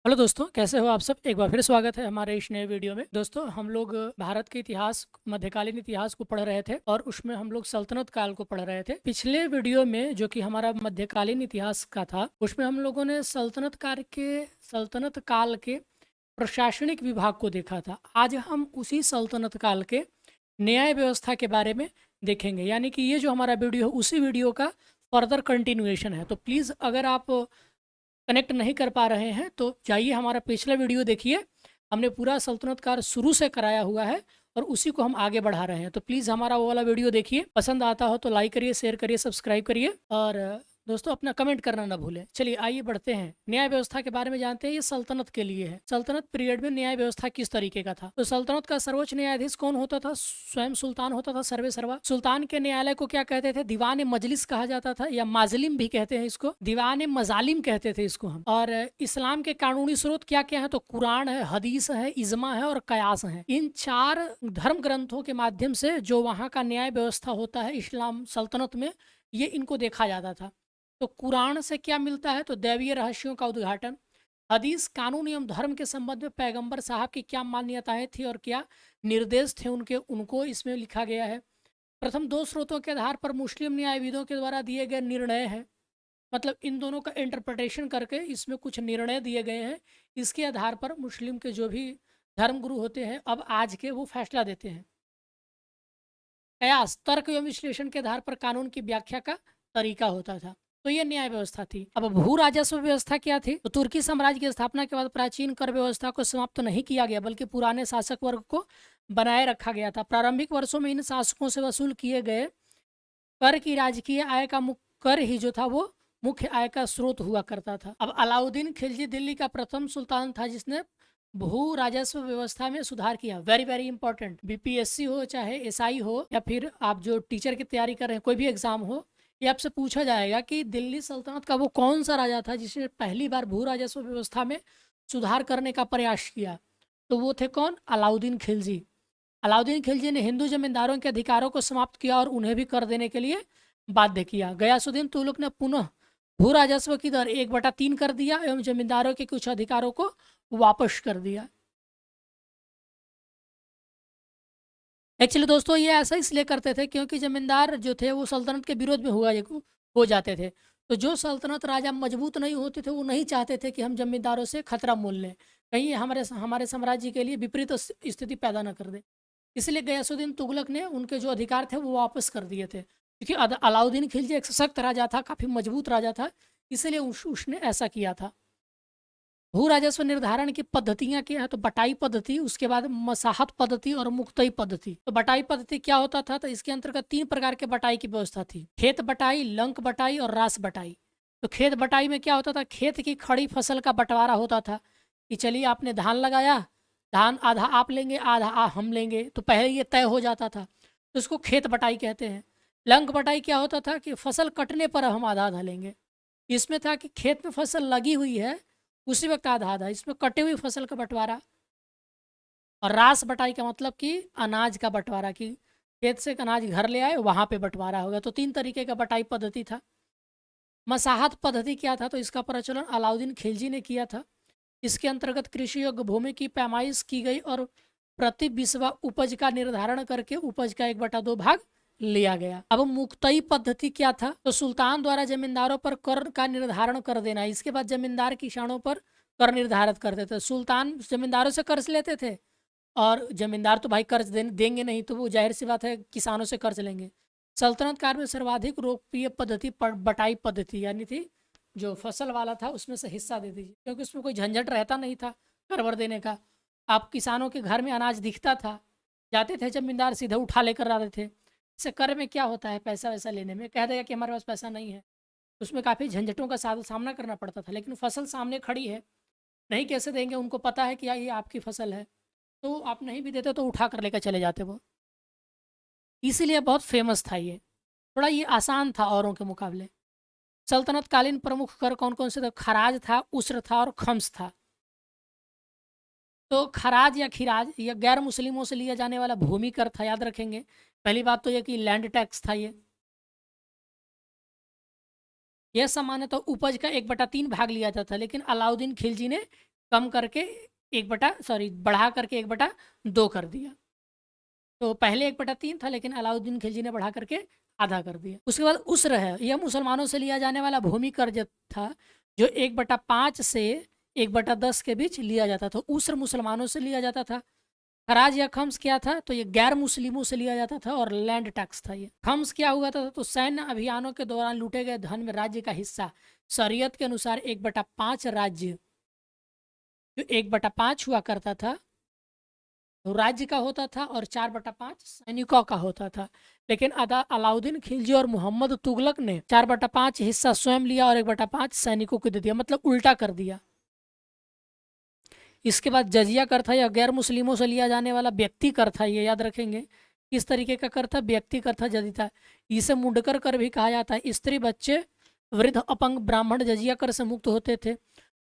Hello दोस्तों, कैसे हो आप सब। एक बार फिर स्वागत है हमारे इस नए वीडियो में। दोस्तों, हम लोग भारत के इतिहास, मध्यकालीन इतिहास को पढ़ रहे थे और उसमें हम लोग सल्तनत काल को पढ़ रहे थे। पिछले वीडियो में जो कि हमारा मध्यकालीन इतिहास का था, उसमें हम लोगों ने सल्तनत काल के प्रशासनिक विभाग को देखा था। आज हम उसी सल्तनत काल के न्याय व्यवस्था के बारे में देखेंगे, यानी कि ये जो हमारा वीडियो है उसी वीडियो का फर्दर कंटिन्यूएशन है। तो प्लीज़, अगर आप कनेक्ट नहीं कर पा रहे हैं तो जाइए हमारा पिछला वीडियो देखिए। हमने पूरा सल्तनत काल शुरू से कराया हुआ है और उसी को हम आगे बढ़ा रहे हैं। तो प्लीज़ हमारा वो वाला वीडियो देखिए। पसंद आता हो तो लाइक करिए, शेयर करिए, सब्सक्राइब करिए और दोस्तों अपना कमेंट करना ना भूलें। चलिए आइए बढ़ते हैं, न्याय व्यवस्था के बारे में जानते हैं। ये सल्तनत के लिए है। सल्तनत पीरियड में न्याय व्यवस्था किस तरीके का था। तो सल्तनत का सर्वोच्च न्यायाधीश कौन होता था? स्वयं सुल्तान होता था, सर्वे सर्वा। सुल्तान के न्यायालय को क्या कहते थे? दीवान मजलिस कहा जाता था, या माजलिम भी कहते हैं इसको, दीवान मजालिम कहते थे इसको हम। और इस्लाम के कानूनी स्रोत क्या क्या है? तो कुरान है, हदीस है, इजमा है और कयास है। इन चार धर्म ग्रंथों के माध्यम से जो वहाँ का न्याय व्यवस्था होता है इस्लाम सल्तनत में, ये इनको देखा जाता था। तो कुरान से क्या मिलता है? तो दैवीय रहस्यों का उद्घाटन। हदीस कानून एवं धर्म के संबंध में पैगंबर साहब की क्या मान्यताएं थी और क्या निर्देश थे उनके, उनको इसमें लिखा गया है। प्रथम दो स्रोतों के आधार पर मुस्लिम न्यायविदों के द्वारा दिए गए निर्णय हैं। मतलब इन दोनों का इंटरप्रिटेशन करके इसमें कुछ निर्णय दिए गए हैं। इसके आधार पर मुस्लिम के जो भी धर्मगुरु होते हैं अब आज के, वो फैसला देते हैं। कयास तर्क एवं विश्लेषण के आधार पर कानून की व्याख्या का तरीका होता था। तो ये न्याय व्यवस्था थी। अब भू राजस्व व्यवस्था क्या थी? तो तुर्की साम्राज्य की स्थापना के बाद प्राचीन कर व्यवस्था को समाप्त नहीं किया गया, बल्कि पुराने शासक वर्ग को बनाए रखा गया था। प्रारंभिक वर्षों में इन शासकों से वसूल किए गए कर की राजकीय आय का मुख्य कर ही जो था वो मुख्य आय का स्रोत हुआ करता था। अब अलाउद्दीन खिलजी दिल्ली का प्रथम सुल्तान था जिसने भू राजस्व व्यवस्था में सुधार किया। Very very important. बीपीएससी हो चाहे एसआई हो या फिर आप जो टीचर की तैयारी कर रहे हैं, कोई भी एग्जाम हो, ये आपसे पूछा जाएगा कि दिल्ली सल्तनत का वो कौन सा राजा था जिसने पहली बार भू राजस्व व्यवस्था में सुधार करने का प्रयास किया। तो वो थे कौन? अलाउद्दीन खिलजी। अलाउद्दीन खिलजी ने हिंदू जमींदारों के अधिकारों को समाप्त किया और उन्हें भी कर देने के लिए बाध्य किया। गयासुद्दीन तुगलक ने पुनः भू राजस्व की दर 1/3 कर दिया एवं जमींदारों के कुछ अधिकारों को वापस कर दिया। एक्चुअली दोस्तों, ये ऐसा इसलिए करते थे क्योंकि जमींदार जो थे वो सल्तनत के विरोध में हो जाते थे। तो जो सल्तनत राजा मजबूत नहीं होते थे वो नहीं चाहते थे कि हम जमींदारों से खतरा मोल लें, कहीं हमारे हमारे साम्राज्य के लिए विपरीत स्थिति पैदा न कर दे। इसलिए गयासुद्दीन तुगलक ने उनके जो अधिकार थे वो वापस कर दिए थे, क्योंकि अलाउद्दीन खिलजी एक सशक्त राजा था, काफ़ी मजबूत राजा था, इसलिए उसने ऐसा किया था। भू राजस्व निर्धारण की पद्धतियां क्या है? तो बटाई पद्धति, उसके बाद मसाहत पद्धति और मुक्तई पद्धति। तो बटाई पद्धति क्या होता था? तो इसके अंतर्गत 3 प्रकार के बटाई की व्यवस्था थी। खेत बटाई, लंक बटाई और रास बटाई। तो खेत बटाई में क्या होता था? खेत की खड़ी फसल का बंटवारा होता था कि चलिए आपने धान लगाया, धान आधा आप लेंगे, आधा हम लेंगे। तो पहले ये तय हो जाता था, तो इसको खेत बटाई कहते हैं। लंक बटाई क्या होता था? कि फसल कटने पर हम आधा आधा लेंगे। इसमें था कि खेत में फसल लगी हुई है उसी वक्त आधा आधा, इसमें कटे हुई फसल का बंटवारा। और रास बटाई का मतलब कि अनाज का बंटवारा, कि खेत से अनाज घर ले आए वहां पे बंटवारा होगा। तो 3 तरीके का बटाई पद्धति था। मसाहत पद्धति क्या था? तो इसका प्रचलन अलाउद्दीन खिलजी ने किया था। इसके अंतर्गत कृषि योग्य भूमि की पैमाइश की गई और प्रति बिस्वा उपज का निर्धारण करके उपज का 1/2 भाग लिया गया। अब मुक्तई पद्धति क्या था? तो सुल्तान द्वारा जमींदारों पर कर का निर्धारण कर देना। इसके बाद जमींदार किसानों पर कर निर्धारित करते थे। सुल्तान जमींदारों से कर्ज लेते थे और जमींदार तो भाई कर्ज देंगे नहीं, तो वो जाहिर सी बात है किसानों से कर्ज लेंगे। सल्तनत काल में सर्वाधिक लोकप्रिय पद्धति बटाई पद्धति यानी थी, जो फसल वाला था उसमें से हिस्सा दे दीजिए, क्योंकि उसमें कोई झंझट रहता नहीं था कर वर देने का। आप किसानों के घर में अनाज दिखता था, जाते थे जमींदार सीधे उठा लेकर आते थे। इससे कर में क्या होता है, पैसा वैसा लेने में कह देगा कि हमारे पास पैसा नहीं है, उसमें काफ़ी झंझटों का सामना करना पड़ता था। लेकिन फसल सामने खड़ी है, नहीं कैसे देंगे, उनको पता है कि ये आपकी फसल है, तो आप नहीं भी देते तो उठा कर लेकर चले जाते वो। इसीलिए बहुत फेमस था ये। थोड़ा ये आसान था औरों के मुकाबले। सल्तनत कालीन प्रमुख कर कौन कौन से थे? खराज था, उस्र था और खम्स था। तो खराज या खिराज या गैर मुस्लिमों से लिया जाने वाला भूमि कर था, याद रखेंगे। पहली बात तो ये कि लैंड टैक्स था ये। यह सामान्यतः तो उपज का 1/3 भाग लिया जाता था, लेकिन अलाउद्दीन खिलजी ने कम करके 1/2 कर दिया। तो पहले 1/3 था, लेकिन अलाउद्दीन खिलजी ने बढ़ा करके आधा कर दिया। उसके बाद उसर है, यह मुसलमानों से लिया जाने वाला भूमि कर्ज था, जो 1/5 से 1/10 के बीच लिया जाता था। उसर मुसलमानों से लिया जाता था। खराज या खम्स क्या था, तो ये गैर मुस्लिमों से लिया जाता था, और लैंड टैक्स था ये। खम्स क्या हुआ था, तो सैन्य अभियानों के दौरान लूटे गए धन में राज्य का हिस्सा। शरीयत के अनुसार 1/5 राज्य, जो 1/5 हुआ करता था, तो राज्य का होता था, और 4/5 सैनिकों का होता था। लेकिन अलाउद्दीन खिलजी और मोहम्मद तुगलक ने 4/5 हिस्सा स्वयं लिया और 1/5 सैनिकों को दे दिया, मतलब उल्टा कर दिया। इसके बाद जजिया कर था, या गैर मुस्लिमों से लिया जाने वाला व्यक्ति कर था, ये याद रखेंगे। किस तरीके का कर था, व्यक्ति कर था, जदी था। इसे मुंडकर कर भी कहा जाता है। स्त्री, बच्चे, वृद्ध, अपंग, ब्राह्मण जजिया कर से मुक्त होते थे।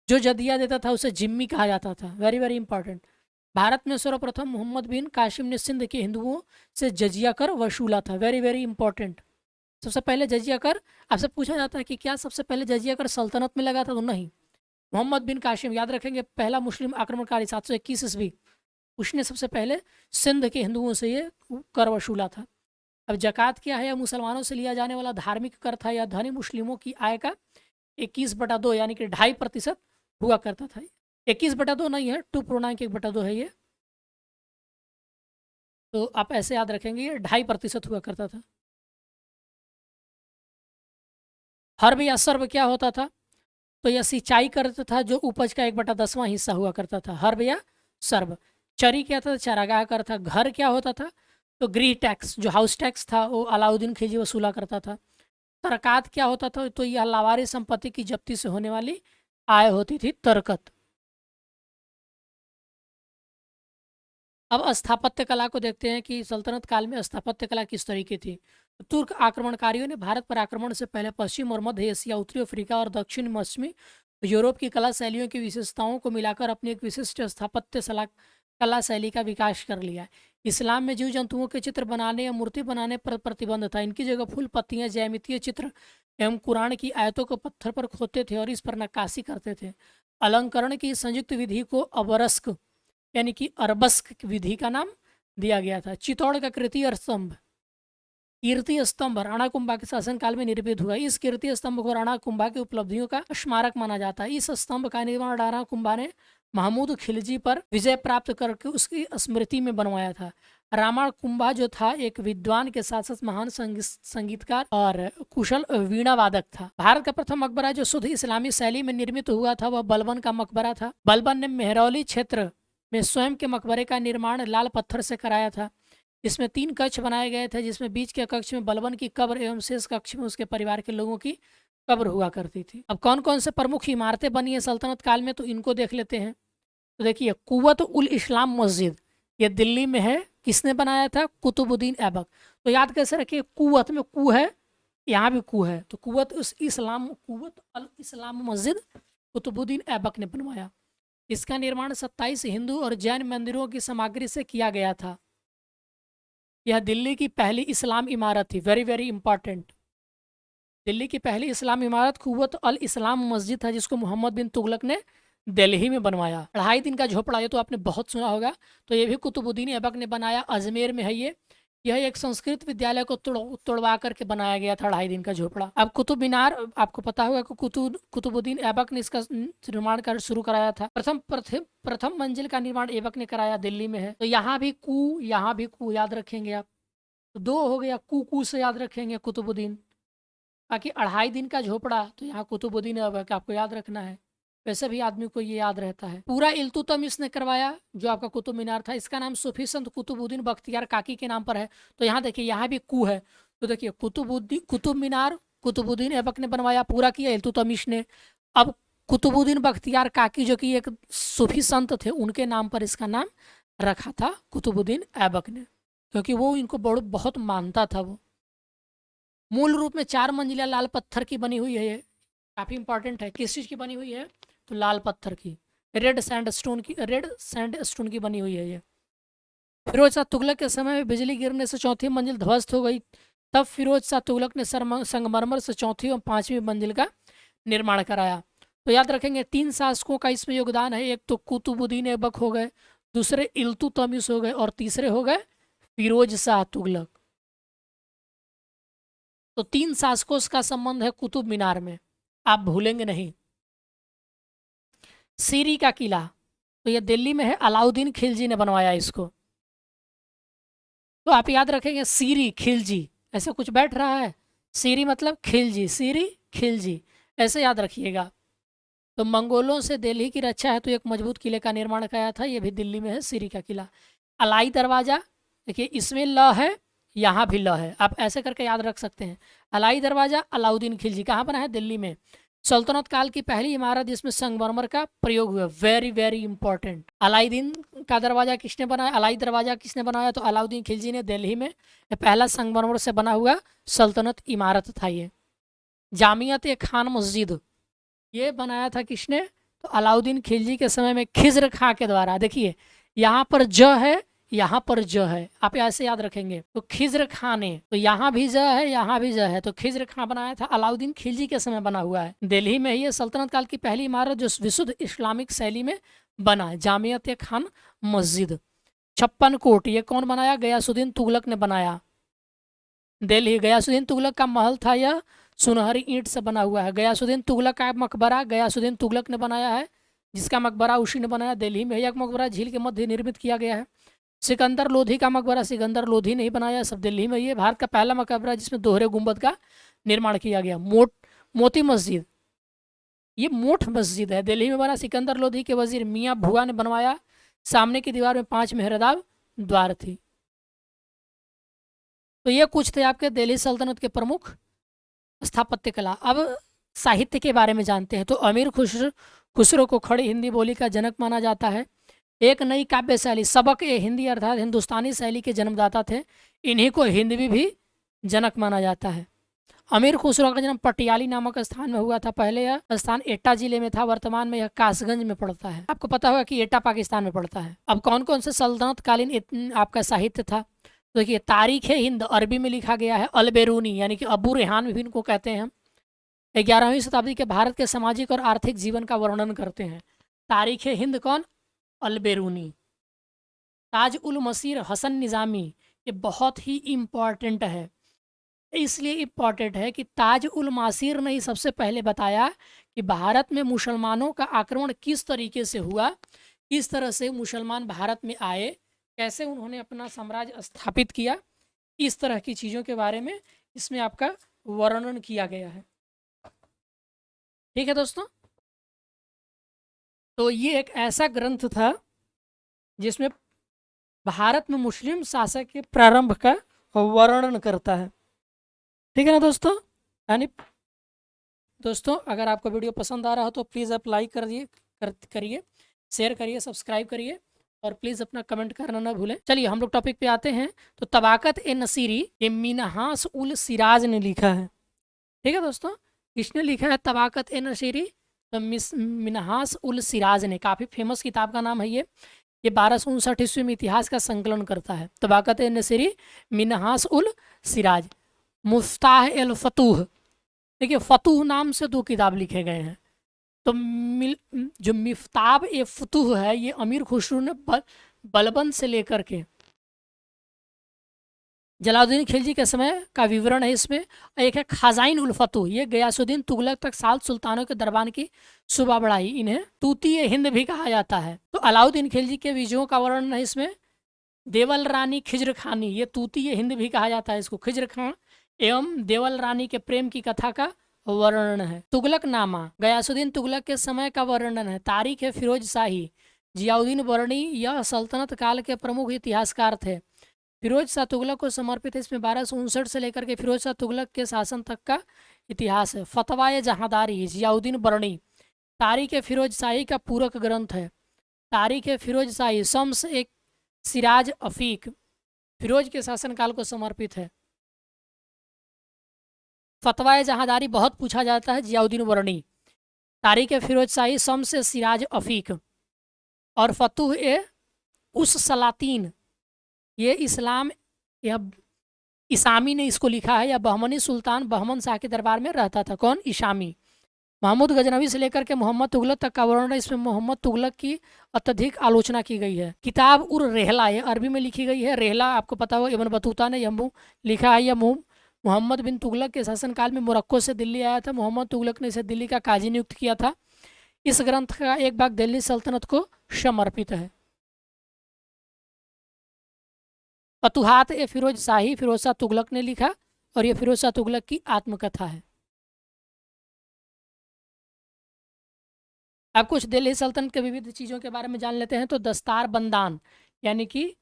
जो जदिया देता था उसे जिम्मी कहा जाता था। Very very important. भारत में सर्वप्रथम मोहम्मद बिन कासिम ने सिंध के हिंदुओं से जजिया कर वसूला था। Very very important. सबसे पहले जजिया कर, आपसे पूछा जाता है कि क्या सबसे पहले जजिया कर सल्तनत में लगा था, तो नहीं। मोहम्मद बिन कासिम, याद रखेंगे, पहला मुस्लिम आक्रमणकारी 721 ईस्वी, उसने सबसे पहले सिंध के हिंदुओं से ये कर वसूला था। अब जक़ात क्या है, यह मुसलमानों से लिया जाने वाला धार्मिक कर था। यह धनी मुस्लिमों की आय का 21/2 यानी कि 2.5% हुआ करता था। 21/2 नहीं है, 2.1/2 है ये। तो आप ऐसे याद रखेंगे, ये 2.5% हुआ करता था। हर्ब या सर्ब क्या होता था, तो यह सिंचाई करता था, जो उपज का 1/10वां हिस्सा हुआ करता था। हर्ब या सर्ब। चरी क्या था, चारागाह कर था। घर क्या होता था, तो गृह टैक्स, जो हाउस टैक्स था, वो अलाउद्दीन खिलजी वसूला करता था। तरकात क्या होता था, तो यह लावारिस संपत्ति की जब्ती से होने वाली आय होती थी, तरकत। अब स्थापत्य कला को देखते हैं कि सल्तनत काल में स्थापत्य कला किस तरीके थी। तुर्क आक्रमणकारियों ने भारत पर आक्रमण से पहले पश्चिम और मध्य एशिया, उत्तरी अफ्रीका और दक्षिण पश्चिमी यूरोप की कला शैलियों की विशेषताओं को मिलाकर अपनी एक विशिष्ट स्थापत्य कला शैली का विकास कर लिया। इस्लाम में जीव जंतुओं के चित्र बनाने या मूर्ति बनाने पर प्रतिबंध था। इनकी जगह फूल, पत्तियां, ज्यामितीय चित्र एवं कुरान की आयतों को पत्थर पर खोदते थे और इस पर नक्काशी करते थे। अलंकरण की संयुक्त विधि को अबरस्क यानी कि अरबस्क विधि का नाम दिया गया था। चित्तौड़ का कीर्ति स्तंभ राणा कुंभा के शासनकाल में निर्मित हुआ। इस कीर्ति स्तंभ को राणा कुंभा की उपलब्धियों का स्मारक माना जाता है। इस स्तंभ का निर्माण राणा कुंभा ने महमूद खिलजी पर विजय प्राप्त करके उसकी स्मृति में बनवाया था। राणा कुंभा जो था, एक विद्वान के साथ साथ महान संगीतकार और कुशल वीणा वादक था। भारत का प्रथम मकबरा जो शुद्ध इस्लामी शैली में निर्मित हुआ था, वह बलबन का मकबरा था। बलबन ने मेहरौली क्षेत्र में स्वयं के मकबरे का निर्माण लाल पत्थर से कराया था। इसमें 3 कक्ष बनाए गए थे, जिसमें बीच के कक्ष में बलबन की कब्र एवं शेष कक्ष में उसके परिवार के लोगों की कब्र हुआ करती थी। अब कौन कौन से प्रमुख इमारतें बनी है सल्तनत काल में, तो इनको देख लेते हैं। तो देखिए, कुव्वत उल इस्लाम मस्जिद, ये दिल्ली में है। किसने बनाया था, कुतुबुद्दीन ऐबक। तो याद कैसे रखिए, कुव्वत में कु है, यहाँ भी कु है, तो कुव्वत अल इस्लाम मस्जिद कुतुबुद्दीन ऐबक ने बनवाया। इसका निर्माण 27 हिंदू और जैन मंदिरों की सामग्री से किया गया था। यह दिल्ली की पहली इस्लाम इमारत थी। Very very important. दिल्ली की पहली इस्लाम इमारत कुव्वत अल इस्लाम मस्जिद था, जिसको मोहम्मद बिन तुगलक ने दिल्ली में बनवाया। 2.5 दिन का झोपड़ा, ये तो आपने बहुत सुना होगा। तो ये भी कुतुबुद्दीन ऐबक ने बनाया, अजमेर में है ये। यह एक संस्कृत विद्यालय को तोड़वा करके बनाया गया था 2.5 दिन का झोपड़ा। अब कुतुब मीनार, आपको पता होगा कि कुतुबुद्दीन ऐबक ने इसका निर्माण कर शुरू कराया था। प्रथम मंजिल का निर्माण ऐबक ने कराया, दिल्ली में है। तो यहाँ भी कु याद रखेंगे आप। तो 2 हो गया, कु से याद रखेंगे कुतुबुद्दीन। बाकी 2.5 दिन का झोपड़ा, तो यहाँ कुतुबुद्दीन ऐबक आपको याद रखना है। वैसे भी आदमी को ये याद रहता है। पूरा इल्तुतमिश ने करवाया, जो आपका कुतुब मीनार था। इसका नाम सूफी संत कुतुबुद्दीन बख्तियार काकी के नाम पर है। तो यहाँ देखिए, यहाँ भी कु है। तो देखिए, कुतुब मीनार कुतुबुद्दीन ऐबक ने बनवाया, पूरा किया इल्तुतमिश ने। अब कुतुबुद्दीन बख्तियार काकी, जो कि एक सूफी संत थे, उनके नाम पर इसका नाम रखा था कुतुबुद्दीन ऐबक ने, क्योंकि वो इनको बहुत मानता था। वो मूल रूप में 4 मंजिला लाल पत्थर की बनी हुई है। ये काफ़ी इंपॉर्टेंट है। किस चीज़ की बनी हुई है, तो लाल पत्थर की, रेड सैंडस्टोन की बनी हुई है ये। फिरोज शाह तुगलक के समय में बिजली गिरने से 4थी मंजिल ध्वस्त हो गई। तब फिरोज शाह तुगलक ने संगमरमर से 4थी और 5वीं मंजिल का निर्माण कराया। तो याद रखेंगे 3 शासकों का इसमें योगदान है। एक तो कुतुबुद्दीन ऐबक हो गए, दूसरे इल्तुतमिश हो गए और तीसरे हो गए फिरोज शाह तुगलक। तो 3 शासकों का संबंध है कुतुब मीनार में, आप भूलेंगे नहीं। सीरी का किला, तो ये दिल्ली में है, अलाउद्दीन खिलजी ने बनवाया इसको। तो आप याद रखेंगे सीरी खिलजी, ऐसे कुछ बैठ रहा है, सीरी मतलब खिलजी, सीरी खिलजी, ऐसे याद रखिएगा। तो मंगोलों से दिल्ली की रक्षा है तो एक मजबूत किले का निर्माण किया था, ये भी दिल्ली में है, सीरी का किला। अलाई दरवाज़ा, देखिए इसमें ल है, यहाँ भी ल है, आप ऐसे करके याद रख सकते हैं। अलाई दरवाज़ा अलाउद्दीन खिलजी, कहाँ बना है? दिल्ली में। सल्तनत काल की पहली इमारत जिसमें संगमरमर का प्रयोग हुआ, वेरी वेरी इंपॉर्टेंट। अलाउद्दीन का दरवाज़ा किसने बनाया? अलाई दरवाज़ा किसने बनाया? तो अलाउद्दीन खिलजी ने, दिल्ली में। पहला संगमरमर से बना हुआ सल्तनत इमारत था ये। जामियत खान मस्जिद, ये बनाया था किसने? तो अलाउद्दीन खिलजी के समय में खिज्र खां के द्वारा। देखिए यहाँ पर ज है, यहाँ पर ज है, आप ऐसे याद रखेंगे। तो खिज्र खां ने, तो यहाँ भी ज है, यहाँ भी ज है, तो खिज्र खां बनाया था, अलाउद्दीन खिलजी के समय बना हुआ है। दिल्ली में ही सल्तनत काल की पहली इमारत जो विशुद्ध इस्लामिक शैली में बना है, जामियत खान मस्जिद। 56 कोट, ये कौन बनाया? गयासुद्दीन तुगलक ने बनाया। दिल्ली, गयासुद्दीन तुगलक का महल था, यह सुनहरी ईंट से बना हुआ है। गयासुद्दीन तुगलक का मकबरा गयासुद्दीन तुगलक ने बनाया है, जिसका मकबरा उसी ने बनाया। दिल्ली में एक मकबरा झील के मध्य निर्मित किया गया है। सिकंदर लोधी का मकबरा सिकंदर लोधी ने ही बनाया, सब दिल्ली में। ये भारत का पहला मकबरा जिसमें दोहरे गुंबद का निर्माण किया गया। मोती मस्जिद, ये मोठ मस्जिद है, दिल्ली में बना, सिकंदर लोधी के वजीर मियाँ भुआ ने बनवाया। सामने की दीवार में 5 मेहराब द्वार थी। तो ये कुछ थे आपके दिल्ली सल्तनत के प्रमुख स्थापत्य कला। अब साहित्य के बारे में जानते हैं। तो अमीर खुसरो को खड़ी हिंदी बोली का जनक माना जाता है। एक नई काव्य शैली, सबक ए हिंदी अर्थात हिंदुस्तानी शैली के जन्मदाता थे। इन्हीं को हिंदवी भी जनक माना जाता है। अमीर खुसरो का जन्म पटियाली नामक स्थान में हुआ था। पहले यह स्थान एटा जिले में था, वर्तमान में यह कासगंज में पड़ता है। आपको पता होगा कि एटा पाकिस्तान में पड़ता है। अब कौन कौन से सल्तनत कालीन आपका साहित्य था? तो देखिए, तारीख हिंद अरबी में लिखा गया है, अलबेरूनी यानी कि अबू रेहान भी इनको कहते हैं हम। 11वीं शताब्दी के भारत के सामाजिक और आर्थिक जीवन का वर्णन करते हैं। तारीख हिंद कौन? अलबेरूनी। ताज उल मसीर हसन निज़ामी, ये बहुत ही इम्पॉर्टेंट है। इसलिए इम्पॉर्टेंट है कि ताज उल मासीर ने ही सबसे पहले बताया कि भारत में मुसलमानों का आक्रमण किस तरीके से हुआ, किस तरह से मुसलमान भारत में आए, कैसे उन्होंने अपना साम्राज्य स्थापित किया, इस तरह की चीज़ों के बारे में इसमें आपका वर्णन किया गया है। ठीक है दोस्तों, तो ये एक ऐसा ग्रंथ था जिसमें भारत में मुस्लिम शासक के प्रारंभ का वर्णन करता है। ठीक है ना दोस्तों? यानी दोस्तों, अगर आपको वीडियो पसंद आ रहा हो तो प्लीज़ आप लाइक करिए, शेयर करिए, सब्सक्राइब करिए और प्लीज़ अपना कमेंट करना ना भूलें। चलिए हम लोग टॉपिक पे आते हैं। तो तबाकत ए नसीरी ये मिनहास उल सिराज ने लिखा है। ठीक है दोस्तों, किसने लिखा है तबाकत ए नसीरी? तो मिनहास उल सिराज ने, काफ़ी फेमस किताब का नाम है ये। 1259 ईस्वी में इतिहास का संकलन करता है। तबाकत ए नसीरी मिनहास उल सिराज। मुफ्ताह एल फतूह, देखिए फतूह नाम से 2 किताब लिखे गए हैं। तो जो मिफ्ताब ए फतूह है, ये अमीर खुसरो ने बलबन से लेकर के जलालुद्दीन खिलजी के समय का विवरण है इसमें। एक है खजाइन उल फतूह, ये गयासुद्दीन तुगलक तक 7 सुल्तानों के दरबार की शोभा बढ़ाई। इन्हें तूती हिंद भी कहा जाता है। तो अलाउद्दीन खिलजी के विजयों का वर्णन है इसमें। देवल रानी खिज्र खानी, ये तूती हिंद भी कहा जाता है इसको। खिज्र खां एवं देवल रानी के प्रेम की कथा का वर्णन है। तुगलक नामा, गयासुद्दीन तुगलक के समय का वर्णन है। तारीख है फिरोज शाही। जियाउद्दीन बरनी, यह सल्तनत काल के प्रमुख इतिहासकार थे। फिरोज शाह तुगलक को समर्पित है। इसमें 1259 से लेकर के फिरोज शाह तुगलक के शासन तक का इतिहास है। फतवाए जहांदारी, जियाउद्दीन बरनी, तारीख फिरोज शाही का पूरक ग्रंथ है। तारीख फिरोज शाही शम्स एक सिराज अफीक, फिरोज के शासनकाल को समर्पित है। फतवाए जहांदारी बहुत पूछा जाता है, जियाउद्दीन बरनी। तारीख फिरोज शाही शम्स सिराज अफीक। और फतूह ए उस सलातीन, ये इस्लाम या इसामी ने इसको लिखा है, या बहमनी सुल्तान बहमन शाह के दरबार में रहता था। कौन? इशामी। महमूद गजनवी से लेकर के मोहम्मद तुगलक तक का वर्णन है। इसमें मोहम्मद तुगलक की अत्यधिक आलोचना की गई है। किताब उर रेहला, ये अरबी में लिखी गई है। रेहला आपको पता होगा इब्न बतूता ने यह लिखा है। यह मोहम्मद बिन तुगलक के शासनकाल में मोरक्को से दिल्ली आया था। मोहम्मद तुगलक ने इसे दिल्ली का काजी नियुक्त किया था। इस ग्रंथ का एक भाग दिल्ली सल्तनत को समर्पित है। फतुहात ए फिरोज शाही फिरोज शाह तुगलक ने लिखा और ये फिरोज शाह तुगलक की आत्मकथा है। अब कुछ दिल्ली सल्तनत के विविध चीज़ों के बारे में जान लेते हैं। तो दस्तार बंदान यानी कि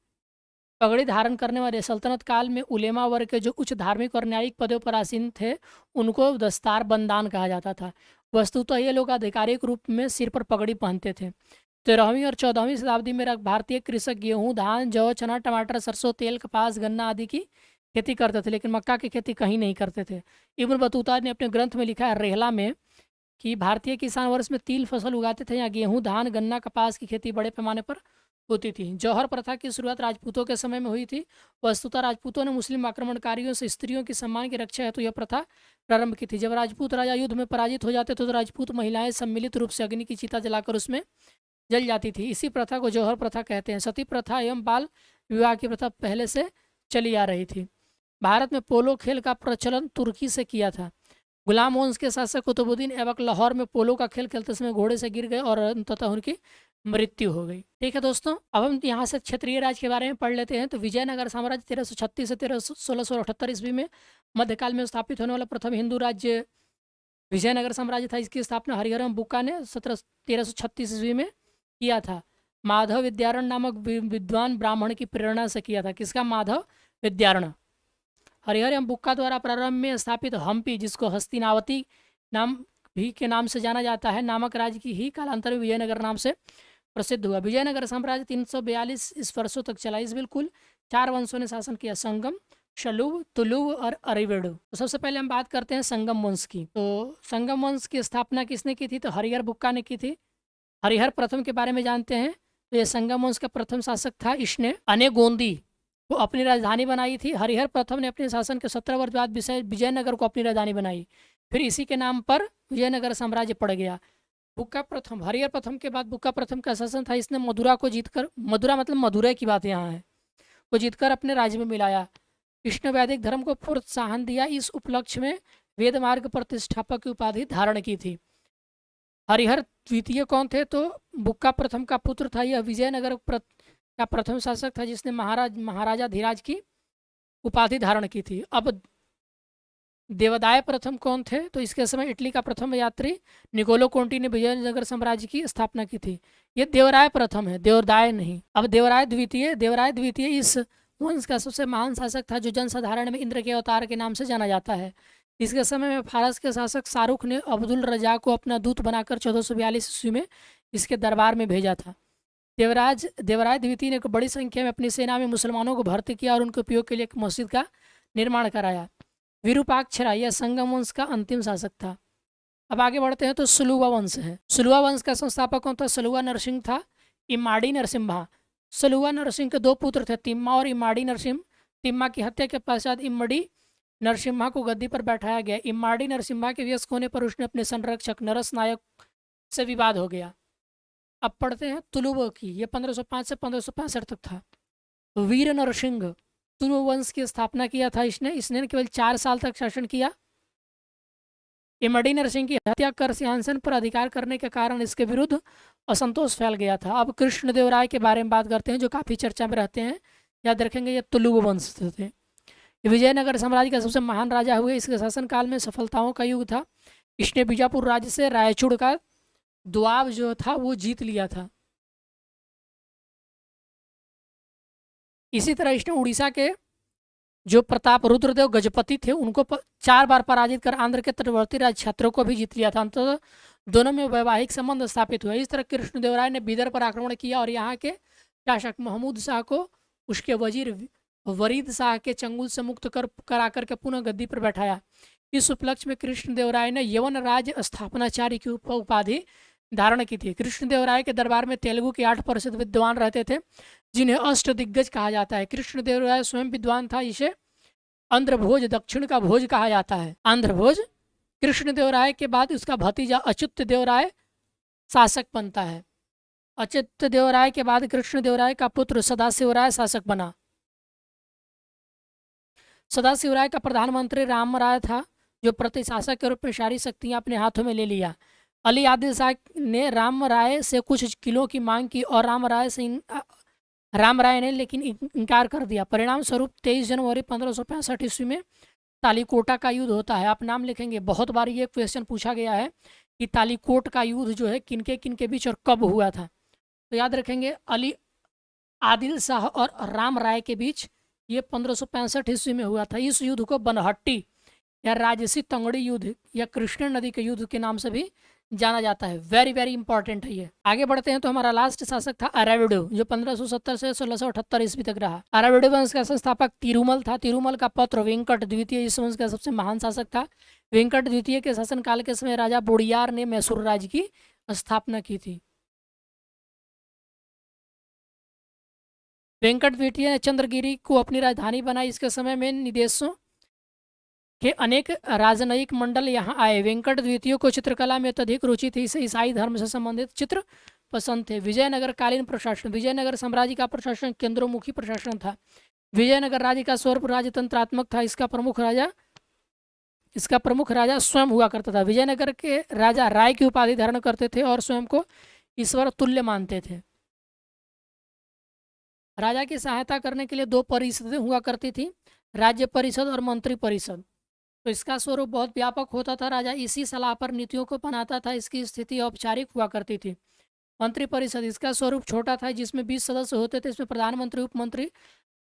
पगड़ी धारण करने वाले सल्तनत काल में उलेमा वर्ग के जो उच्च धार्मिक और न्यायिक पदों पर आसीन थे उनको दस्तार बंदान कहा जाता था। वस्तुतः ये लोग आधिकारिक रूप में सिर पर पगड़ी पहनते थे। 13वीं और 14वीं शताब्दी में भारतीय कृषक गेहूं, धान, जौ, चना, टमाटर, सरसों तेल, कपास, गन्ना आदि की खेती करते थे, लेकिन मक्का की खेती कहीं नहीं करते थे। इब्न बतूता ने अपने ग्रंथ में लिखा है रेहला में कि भारतीय किसान वर्ष में 3 फसल उगाते थे। यहाँ गेहूं, धान, गन्ना, कपास की खेती बड़े पैमाने पर होती थी। जौहर प्रथा की शुरुआत राजपूतों के समय में हुई थी। वस्तुतः राजपूतों ने मुस्लिम आक्रमणकारियों से स्त्रियों की सम्मान की रक्षा हेतु यह प्रथा प्रारंभ की थी। जब राजपूत राजा युद्ध में पराजित हो जाते थे तो राजपूत महिलाएं सम्मिलित रूप से अग्नि की चिता जलाकर उसमें जल जाती थी। इसी प्रथा को जौहर प्रथा कहते हैं। सती प्रथा एवं बाल विवाह की प्रथा पहले से चली आ रही थी। भारत में पोलो खेल का प्रचलन तुर्की से किया था। गुलाम वंश के शासक कुतुबुद्दीन ऐबक लाहौर में पोलो का खेल खेलते समय घोड़े से गिर गए और अंततः उनकी मृत्यु हो गई। ठीक है दोस्तों, अब हम यहाँ से क्षत्रिय राज के बारे में पढ़ लेते हैं। तो विजयनगर साम्राज्य 1336 से 1678 ईस्वी में मध्यकाल में स्थापित होने वाला प्रथम हिंदू राज्य विजयनगर साम्राज्य था। इसकी स्थापना हरिहरम बुक्का ने 1336 ईस्वी में किया था। माधव विद्यारण नामक विद्वान ब्राह्मण की प्रेरणा से किया था। किसका? माधव विद्यारण। हरिहर एवं बुक्का द्वारा प्रारंभ में स्थापित हम्पी, जिसको हस्तिनावती नाम भी के नाम से जाना जाता है, नामक राज्य की ही कालांतर में विजयनगर नाम से प्रसिद्ध हुआ। विजयनगर साम्राज्य 342 इस वर्षों तक चला। इस बिल्कुल 4 वंशों ने शासन किया, संगम, शलुव, तुलुव और अरिवेडु। तो सबसे पहले हम बात करते हैं संगम वंश की। तो संगम वंश की स्थापना किसने की थी? तो हरिहर बुक्का ने की थी। हरिहर प्रथम के बारे में जानते हैं। तो ये संगम वंश का प्रथम शासक था। इसने अनेगोंदी को अपनी राजधानी बनाई थी। हरिहर प्रथम ने अपने शासन के 17 वर्ष बाद विजयनगर को अपनी राजधानी बनाई। फिर इसी के नाम पर विजयनगर साम्राज्य पड़ गया। बुक्का प्रथम, हरिहर प्रथम के बाद बुक्का प्रथम का शासन था। इसने मदुरा को जीतकर, मदुरा मतलब मदुरै की बात यहाँ है, को जीतकर अपने राज्य में मिलाया। कृष्ण वैदिक धर्म को प्रोत्साहन दिया। इस उपलक्ष्य में वेद मार्ग प्रतिष्ठापक की उपाधि धारण की थी। हरिहर द्वितीय कौन थे? तो बुक्का प्रथम का पुत्र था। यह विजयनगर का प्रथम शासक था जिसने महाराजा धीराज की उपाधि धारण की थी। अब देवदाय प्रथम कौन थे? तो इसके समय इटली का प्रथम यात्री निकोलो कोंटी ने विजयनगर साम्राज्य की स्थापना की थी। ये देवराय प्रथम है, देवदाय नहीं। अब देवराय द्वितीय इस वंश का सबसे महान शासक था, जो जनसाधारण में इंद्र के अवतार के नाम से जाना जाता है। इसके समय में फारस के शासक शाहरुख ने अब्दुल रजा को अपना दूत बनाकर 1442 ईस्वी में इसके दरबार में भेजा था। देवराय द्वितीय ने बड़ी संख्या में अपनी सेना में मुसलमानों को भर्ती किया और उनके उपयोग के लिए एक मस्जिद का निर्माण कराया। विरूपाक्षरा यह संगम वंश का अंतिम शासक था। अब आगे बढ़ते हैं। तो सलुवा वंश है। सलुवा वंश का संस्थापक कौन था? सलुवा नरसिंह था। इमाड़ी नरसिम्हा। सलुवा नरसिंह के 2 पुत्र थे, तिम्मा और इमाड़ी नरसिम्हा। तिम्मा की हत्या के पश्चात इमड़ी नरसिम्हा को गद्दी पर बैठाया गया। इमाड़ी नरसिम्हा के वयस्क होने पर उसने अपने संरक्षक नरस नायक से विवाद हो गया। अब पढ़ते हैं तुलुव की। ये 1505 से 1565 तक था। वीर नरसिंह तुलुव वंश की स्थापना किया था इसने केवल 4 साल तक शासन किया। इमड़ी नरसिंह की हत्या कर सिंहासन पर अधिकार करने के कारण इसके विरुद्ध असंतोष फैल गया था। अब कृष्णदेवराय के बारे में बात करते हैं, जो काफ़ी चर्चा में रहते हैं। याद रखेंगे, ये तुलुव वंश थे। विजयनगर साम्राज्य का सबसे महान राजा हुए। इसके शासनकाल में सफलताओं का युग था। इसने बीजापुर राज्य से रायचूड़ का दुआब जो था वो जीत लिया था। इसी तरह इसने उड़ीसा के जो प्रताप रुद्रदेव गजपति थे उनको 4 बार पराजित कर आंध्र के तटवर्ती राज्य क्षेत्रों को भी जीत लिया था। अंततः दोनों में वैवाहिक संबंध स्थापित हुए। इस तरह कृष्णदेवराय ने बीदर पर आक्रमण किया और यहाँ के शासक महमूद शाह को उसके वजीर वरीद शाह के चंगुल से मुक्त करा करके पुनः गद्दी पर बैठाया। इस उपलक्ष्य में कृष्णदेवराय ने यवन राज स्थापनाचार्य की उपाधि धारण की थी। कृष्णदेवराय के दरबार में तेलुगु के 8 प्रसिद्ध विद्वान रहते थे, जिन्हें अष्टदिग्गज कहा जाता है। कृष्णदेवराय स्वयं विद्वान था। इसे आंध्र भोज, दक्षिण का भोज कहा जाता है। आंध्र भोज कृष्णदेवराय के बाद उसका भतीजा अच्युतदेवराय शासक बनता है। अच्युतदेवराय के बाद कृष्णदेवराय का पुत्र सदाशिवराय शासक बना। सदाशिवराय का प्रधानमंत्री रामराय था, जो प्रतिशासक के रूप में सारी शक्तियां अपने हाथों में ले लिया। अली आदिल शाह ने रामराय से कुछ किलों की मांग की और रामराय ने लेकिन इनकार कर दिया। परिणाम स्वरूप 23 जनवरी 1565 ईस्वी में तालीकोटा का युद्ध होता है। आप नाम लिखेंगे, बहुत बार ये क्वेश्चन पूछा गया है कि तालीकोट का युद्ध जो है किनके किनके बीच और कब हुआ था। तो याद रखेंगे, अली आदिल शाह और रामराय के बीच ये 1565 ईस्वी में हुआ था। इस युद्ध को बनहट्टी या राजसी तंगड़ी युद्ध या कृष्ण नदी के युद्ध के नाम से भी जाना जाता है। वेरी वेरी इंपॉर्टेंट है ये। आगे बढ़ते हैं तो हमारा लास्ट शासक था अराविडो, जो 1570 से 1678 ईस्वी तक रहा। अराविडो वंश का संस्थापक तिरुमल था। तिरुमल का पुत्र वेंकट द्वितीय इस वंश का सबसे महान शासक था। वेंकट द्वितीय के शासनकाल के समय राजा बोडियार ने मैसूर राज्य की स्थापना की थी। वेंकट द्वितीय ने चंद्रगिरी को अपनी राजधानी बनाई। इसके समय में निदेशों के अनेक राजनयिक मंडल यहाँ आए। वेंकट द्वितीय को चित्रकला में अत्यधिक रुचि थी। इसे ईसाई धर्म से संबंधित चित्र पसंद थे। विजयनगर कालीन प्रशासन, विजयनगर साम्राज्य का प्रशासन केंद्रोमुखी प्रशासन था। विजयनगर राज्य का स्वरूप राजतंत्रात्मक था। इसका प्रमुख राजा स्वयं हुआ करता था। विजयनगर के राजा राय की उपाधि धारण करते थे और स्वयं को ईश्वर तुल्य मानते थे। राजा की सहायता करने के लिए 2 परिषदें हुआ करती थी, राज्य परिषद और मंत्री परिषद। तो इसका स्वरूप बहुत व्यापक होता था। राजा इसी सलाह पर नीतियों को बनाता था। इसकी स्थिति औपचारिक हुआ करती थी। मंत्री परिषद, इसका स्वरूप छोटा था, जिसमें 20 सदस्य होते थे। इसमें प्रधानमंत्री, उपमंत्री,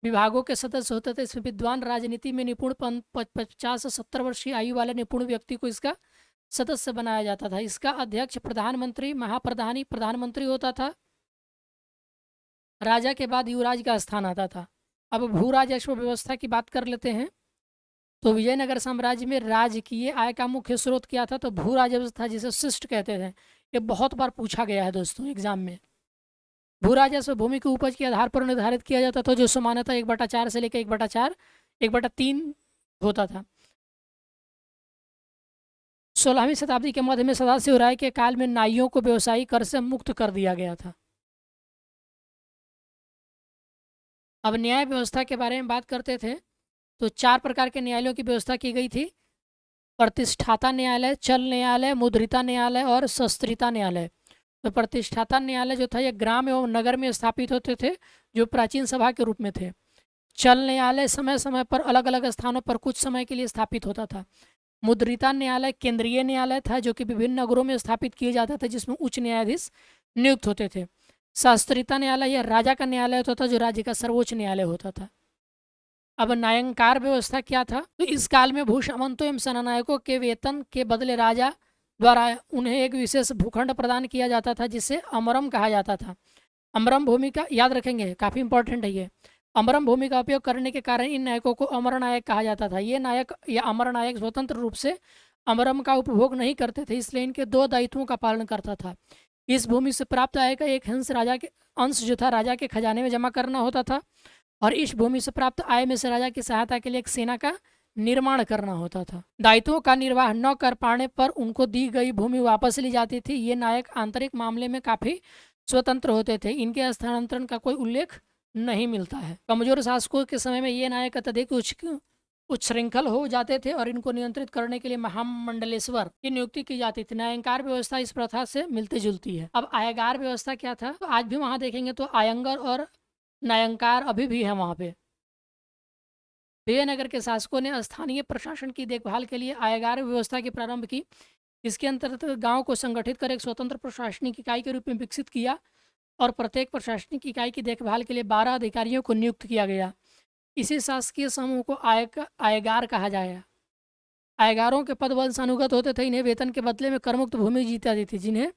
विभागों के सदस्य होते थे। इसमें विद्वान, राजनीति में निपुण 50 से 70 वर्ष की आयु वाले निपुण व्यक्ति को इसका सदस्य बनाया जाता था। इसका अध्यक्ष प्रधानमंत्री, महाप्रधानी प्रधानमंत्री होता था। राजा के बाद युवराज का स्थान आता था। अब भू राजस्व व्यवस्था की बात कर लेते हैं। तो विजयनगर साम्राज्य में राजकीय आय का मुख्य स्रोत क्या था? तो भू राजस्व था, जिसे शिष्ट कहते थे। ये बहुत बार पूछा गया है दोस्तों एग्जाम में। भू राजस्व भूमि की उपज के आधार पर निर्धारित किया जाता था, जो सामान्यतः 1/4 से लेकर 1/4, 1/3 होता था। 16वीं शताब्दी के मध्य में सदाशिव राय के काल में नाइयों को व्यवसायिक कर से मुक्त कर दिया गया था। अब न्याय व्यवस्था के बारे में बात करते थे तो 4 प्रकार के न्यायालयों की व्यवस्था की गई थी। प्रतिष्ठाता न्यायालय, चल न्यायालय, मुद्रिता न्यायालय और शस्त्रिता न्यायालय। तो प्रतिष्ठाता न्यायालय जो था ये ग्राम एवं नगर में स्थापित होते थे, जो प्राचीन सभा के रूप में थे। चल न्यायालय समय समय पर अलग अलग स्थानों पर कुछ समय के लिए स्थापित होता था। मुद्रिता न्यायालय केंद्रीय न्यायालय था, जो कि विभिन्न नगरों में स्थापित किए जाते थे, जिसमें उच्च न्यायाधीश नियुक्त होते थे। शास्त्रीता न्यायालय यह राजा का न्यायालय होता था, जो राज्य का सर्वोच्च न्यायालय होता था। अब न्यायंकार व्यवस्था क्या था? तो इस काल में भूसामंतों एवं सेनानायकों के वेतन के बदले राजा द्वारा उन्हें एक विशेष भूखंड प्रदान किया जाता था, जिसे अमरम कहा जाता था। अमरम भूमि का याद रखेंगे, काफ़ी इंपॉर्टेंट है ये। अमरम भूमि का उपयोग करने के कारण इन नायकों को अमर नायक कहा जाता था। ये नायक या अमर नायक स्वतंत्र रूप से अमरम का उपभोग नहीं करते थे, इसलिए इनके 2 दायित्वों का पालन करता था। इस भूमि से प्राप्त आय का एक अंश जो था राजा के खजाने में जमा करना होता था, और इस भूमि से प्राप्त आय में से राजा की सहायता के लिए एक सेना का निर्माण करना होता था। दायित्वों का निर्वाह न कर पाने पर उनको दी गई भूमि वापस ली जाती थी। ये नायक आंतरिक मामले में काफ़ी स्वतंत्र होते थे। इनके स्थानांतरण का कोई उल्लेख नहीं मिलता है। कमजोर शासकों के समय में ये नायक अत्यधिक उच्छृंखल हो जाते थे और इनको नियंत्रित करने के लिए महामंडलेश्वर की नियुक्ति की जाती थी। न्यायंकार व्यवस्था इस प्रथा से मिलती जुलती है। अब आयगार व्यवस्था क्या था? तो आज भी वहाँ देखेंगे तो आयंगर और न्यायंकार अभी भी है वहाँ पे। विजयनगर के शासकों ने स्थानीय प्रशासन की देखभाल के लिए आयगार व्यवस्था की प्रारंभ की। इसके अंतर्गत गांव को संगठित कर एक स्वतंत्र प्रशासनिक इकाई के रूप में विकसित किया और प्रत्येक प्रशासनिक इकाई की देखभाल के लिए 12 अधिकारियों को नियुक्त किया गया। इसी शासकीय समूह को आयगार कहा जाएगा। आयगारों के पद वंशानुगत होते थे। इन्हें वेतन के बदले में करमुक्त भूमि दी जाती थी, जिन्हें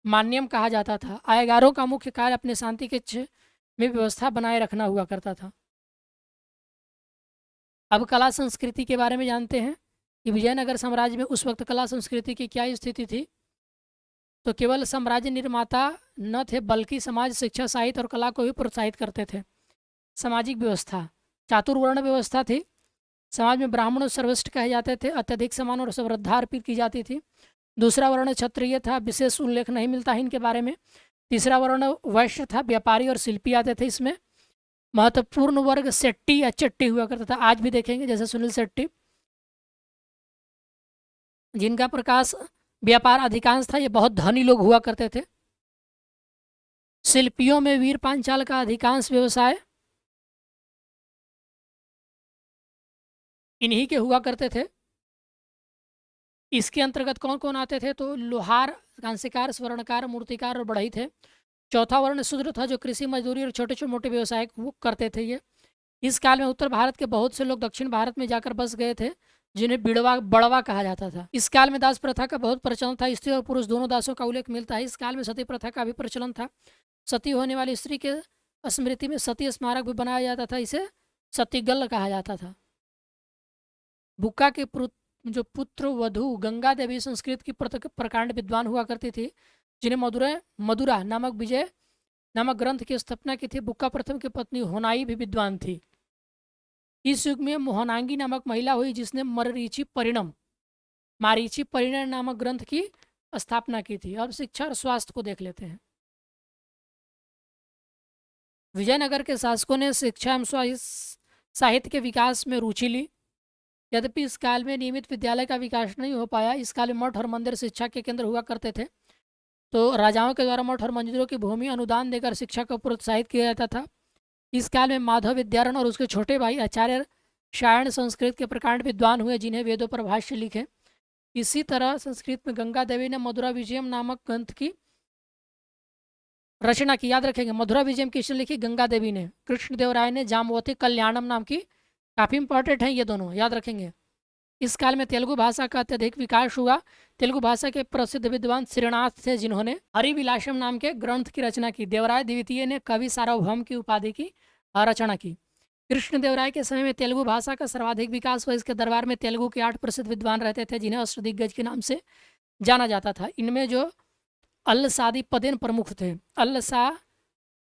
मान्यम कहा जाता था। आयगारों का मुख्य कार्य अपने शांति के क्षेत्र में व्यवस्था बनाए रखना हुआ करता था। अब कला संस्कृति के बारे में जानते हैं कि विजयनगर साम्राज्य में उस वक्त कला संस्कृति की क्या स्थिति थी। तो केवल साम्राज्य निर्माता न थे, बल्कि समाज शिक्षा, साहित्य और कला को भी प्रोत्साहित करते थे। सामाजिक व्यवस्था चातुर्वर्ण व्यवस्था थी। समाज में ब्राह्मण सर्वश्रेष्ठ कहे जाते थे, अत्यधिक सम्मान और श्रद्धा अर्पित की जाती थी। दूसरा वर्ण क्षत्रिय था, विशेष उल्लेख नहीं मिलता है इनके बारे में। तीसरा वर्ण वैश्य था, व्यापारी और शिल्पी आते थे इसमें। महत्वपूर्ण वर्ग शेट्टी या चट्टी हुआ करता था, आज भी देखेंगे जैसे सुनील शेट्टी, जिनका प्रकाश व्यापार अधिकांश था, ये बहुत धनी लोग हुआ करते थे। शिल्पियों में वीर पांचाल का अधिकांश व्यवसाय इन्हीं के हुआ करते थे। इसके अंतर्गत कौन कौन आते थे, तो लोहार, कांस्यकार, स्वर्णकार, मूर्तिकार और बढ़ई थे। चौथा वर्ण शूद्र था, जो कृषि, मजदूरी और छोटे छोटे मोटे व्यवसाय करते थे ये। इस काल में उत्तर भारत के बहुत से लोग दक्षिण भारत में जाकर बस गए थे, जिन्हें बड़वा कहा जाता था। इस काल में दास प्रथा का बहुत प्रचलन था, स्त्री और पुरुष दोनों दासों का उल्लेख मिलता है। इस काल में सती प्रथा का भी प्रचलन था। सती होने वाली स्त्री के स्मृति में सती स्मारक भी बनाया जाता था, इसे सतीगल कहा जाता था। बुक्का के जो पुत्र वधु गंगा देवी संस्कृत की प्रकांड विद्वान हुआ करती थी, जिन्हें मधुरा नामक विजय नामक ग्रंथ की स्थापना की थी। बुक्का प्रथम की पत्नी होनाई भी विद्वान थी। इस युग में मोहनांगी नामक महिला हुई, जिसने मारीची परिणय नामक ग्रंथ की स्थापना की थी। अब शिक्षा और स्वास्थ्य को देख लेते हैं। विजयनगर के शासकों ने शिक्षा एवं साहित्य के विकास में रुचि ली। यद्यपि इस काल में नियमित विद्यालय का विकास नहीं हो पाया। इस काल में मठ और मंदिर शिक्षा के केंद्र हुआ करते थे, तो राजाओं के द्वारा मठ और मंदिरों की भूमि अनुदान देकर शिक्षा को प्रोत्साहित किया जाता था। इस काल में माधव विद्यारण और उसके छोटे भाई आचार्य शायण संस्कृत के प्रकांड विद्वान हुए, जिन्हें वेदों पर भाष्य लिखे। इसी तरह संस्कृत में गंगा देवी ने मधुरा विजयम नामक ग्रंथ की रचना की। याद रखेंगे, मधुरा विजयम किसने लिखी? गंगा देवी ने। कृष्णदेवराय ने जाम्बवती कल्याणम नाम की, काफ़ी इंपॉर्टेंट है ये दोनों, याद रखेंगे। इस काल में तेलुगु भाषा का अत्यधिक विकास हुआ। तेलुगु भाषा के प्रसिद्ध विद्वान श्रीनाथ थे, जिन्होंने हरिविलासम नाम के ग्रंथ की रचना की। देवराय द्वितीय ने कवि सार्वभौम की उपाधि की रचना की। कृष्णदेवराय के समय में तेलुगु भाषा का सर्वाधिक विकास हुआ। इसके दरबार में तेलुगु के 8 प्रसिद्ध विद्वान रहते थे, जिन्हें अष्टदिग्गज के नाम से जाना जाता था। इनमें जो अल्लसादी पदेन प्रमुख थे।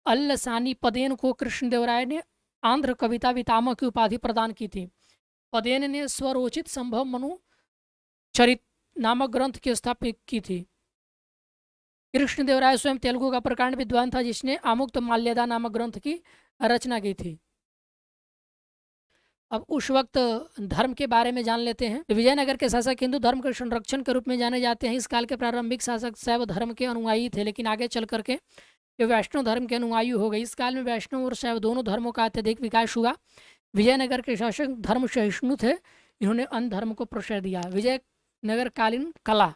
अल्लसानी पदेन को कृष्णदेवराय ने आंध्र कविता वितामह की उपाधि प्रदान की थी। पदेन ने स्वरोचित संभव मनु चरित नामक ग्रंथ की स्थापना की थी। कृष्णदेवराय स्वयं तेलुगु का प्रकांड विद्वान था, जिसने आमुक्त माल्यदा नामक ग्रंथ की रचना की थी। अब उस वक्त धर्म के बारे में जान लेते हैं। विजयनगर के शासक हिंदू धर्म के संरक्षण के रूप में जाने जाते हैं। इस काल के प्रारंभिक शासक शैव धर्म के अनुयायी थे, लेकिन आगे चल करके ये वैष्णव धर्म के अनुयायी हो गए। इस काल में वैष्णव और शैव दोनों धर्मों का अत्यधिक विकास हुआ। विजयनगर के शासक धर्म सहिष्णु थे, इन्होंने अन्य धर्म को प्रश्रय दिया। विजयनगर कालीन कला।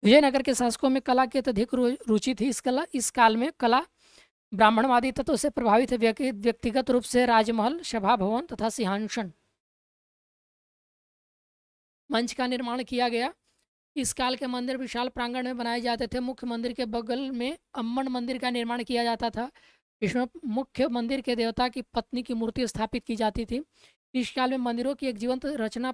विजयनगर के शासकों में कला की अत्यधिक रुचि थी। इस काल में कला ब्राह्मणवादी तत्व से प्रभावित है। व्यक्तिगत रूप से राजमहल, सभा भवन तथा सिंहासन, मंच का निर्माण किया गया। इस काल के मंदिर विशाल प्रांगण में बनाए जाते थे। मुख्य मंदिर के बगल में अम्मन मंदिर का निर्माण किया जाता था। इसमें मुख्य मंदिर के देवता की पत्नी की मूर्ति स्थापित की जाती थी। इस काल में मंदिरों की एक जीवंत रचना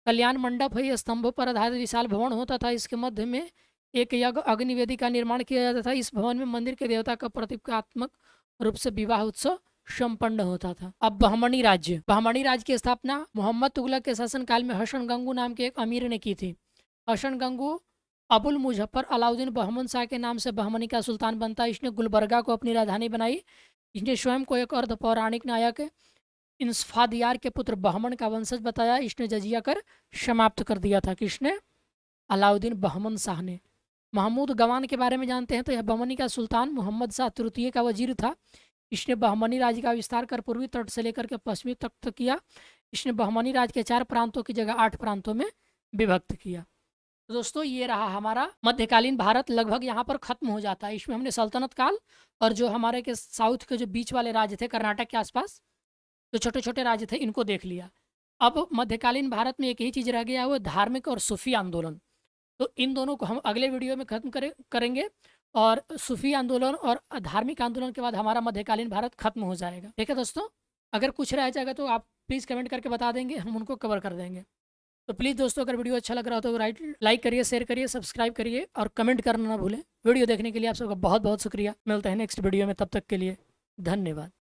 कल्याण मंडप है। स्तंभों पर आधारित विशाल भवन होता था। इसके मध्य में एक यज्ञ अग्निवेदी का निर्माण किया जाता था। इस भवन में मंदिर के देवता का प्रतीकात्मक रूप से विवाह उत्सव संपन्न होता था। अब बहमनी राज्य। बहमनी राज्य की स्थापना मोहम्मद तुगलक के शासनकाल में हसन गंगू नाम के एक अमीर ने की थी। हसन गंगू अबुल मुजफ्फर अलाउद्दीन बहमन शाह के नाम से बहमनी का सुल्तान बनता है। इसने गुलबर्गा को अपनी राजधानी बनाई। इसने स्वयं को एक अर्ध पौराणिक नायक इंसफादियार के पुत्र बहमन का वंशज बताया। इसने जजिया कर समाप्त कर दिया था। किसने? अलाउद्दीन बहमन शाह ने। महमूद गवान के बारे में जानते हैं, तो यह बहमनी का सुल्तान मोहम्मद शाह तृतीय का वजीर था। इसने बहमनी राज्य का विस्तार कर पूर्वी तट से लेकर के पश्चिमी तट तक किया। इसने बहमनी राज्य के 4 प्रांतों की जगह 8 प्रांतों में विभक्त किया। तो दोस्तों ये रहा हमारा मध्यकालीन भारत। लगभग यहाँ पर खत्म हो जाता है। इसमें हमने सल्तनत काल और जो हमारे के साउथ के जो बीच वाले राज्य थे, कर्नाटक के आसपास जो छोटे छोटे राज्य थे, इनको देख लिया। अब मध्यकालीन भारत में एक ही चीज़ रह गया, वो धार्मिक और सूफी आंदोलन। तो इन दोनों को हम अगले वीडियो में खत्म करेंगे और सूफी आंदोलन और धार्मिक आंदोलन के बाद हमारा मध्यकालीन भारत खत्म हो जाएगा। ठीक है दोस्तों, अगर कुछ रह जाएगा तो आप प्लीज़ कमेंट करके बता देंगे, हम उनको कवर कर देंगे। तो प्लीज़ दोस्तों, अगर वीडियो अच्छा लग रहा हो तो लाइक करिए, शेयर करिए, सब्सक्राइब करिए और कमेंट करना ना भूलें। वीडियो देखने के लिए आप सबका बहुत बहुत शुक्रिया। मिलते हैं नेक्स्ट वीडियो में, तब तक के लिए धन्यवाद।